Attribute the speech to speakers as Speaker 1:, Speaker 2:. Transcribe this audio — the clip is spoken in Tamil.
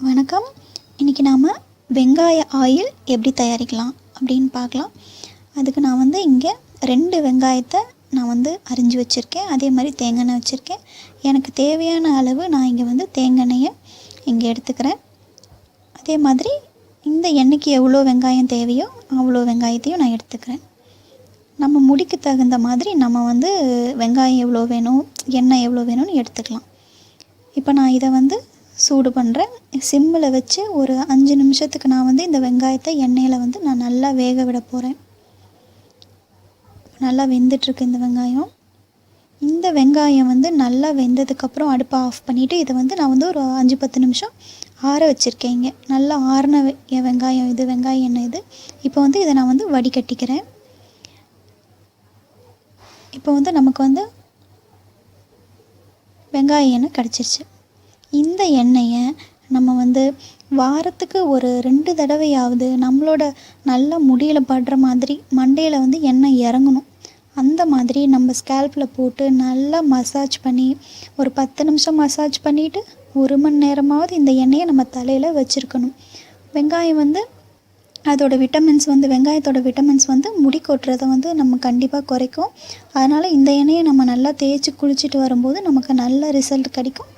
Speaker 1: வணக்கம். இன்றைக்கி நாம் வெங்காய ஆயில் எப்படி தயாரிக்கலாம் அப்படின்னு பார்க்கலாம். அதுக்கு நான் இங்கே 2 வெங்காயத்தை நான் அரிஞ்சு வச்சுருக்கேன். அதே மாதிரி தேங்காய் வச்சுருக்கேன். எனக்கு தேவையான அளவு நான் இங்கே தேங்காயை இங்கே எடுத்துக்கிறேன். அதே மாதிரி இந்த எண்ணெய்க்கு எவ்வளோ வெங்காயம் தேவையோ அவ்வளோ வெங்காயத்தையும் நான் எடுத்துக்கிறேன். நம்ம முடிக்கு தகுந்த மாதிரி நம்ம வெங்காயம் எவ்வளோ வேணும், எண்ணெய் எவ்வளோ வேணும்னு எடுத்துக்கலாம். இப்போ நான் இதை சூடு பண்ணுறேன். சிம்மில் வச்சு ஒரு 5 நிமிஷத்துக்கு நான் இந்த வெங்காயத்தை எண்ணெயில் நான் நல்லா வேக விட போகிறேன். நல்லா வெந்துட்டுருக்கு இந்த வெங்காயம். இந்த வெங்காயம் நல்லா வெந்ததுக்கப்புறம் அடுப்பை ஆஃப் பண்ணிவிட்டு இதை நான் ஒரு 5-10 நிமிஷம் ஆற வச்சுருக்கேன். இங்கே நல்லா ஆறின வெங்காயம் இது, வெங்காயம் எண்ணெய் இது. இப்போ இதை நான் வடிகட்டிக்கிறேன். இப்போ நமக்கு வெங்காய எண்ணெய் கிடச்சிருச்சு. இந்த எண்ணெயை நம்ம வாரத்துக்கு ஒரு 2 தடவையாவது நம்மளோட நல்ல முடியில் படுற மாதிரி மண்டையில் எண்ணெய் இறங்கணும். அந்த மாதிரி நம்ம ஸ்கேல்பில் போட்டு நல்லா மசாஜ் பண்ணி ஒரு 10 நிமிஷம் மசாஜ் பண்ணிவிட்டு 1 மணி நேரமாவது இந்த எண்ணெயை நம்ம தலையில் வச்சுருக்கணும். வெங்காயம் அதோட விட்டமின்ஸ் வெங்காயத்தோட விட்டமின்ஸ் முடி கொட்டுறதை நம்ம கண்டிப்பாக குறைக்கும். அதனால் இந்த எண்ணெயை நம்ம நல்லா தேய்ச்சி குளிச்சுட்டு வரும்போது நமக்கு நல்ல ரிசல்ட் கிடைக்கும்.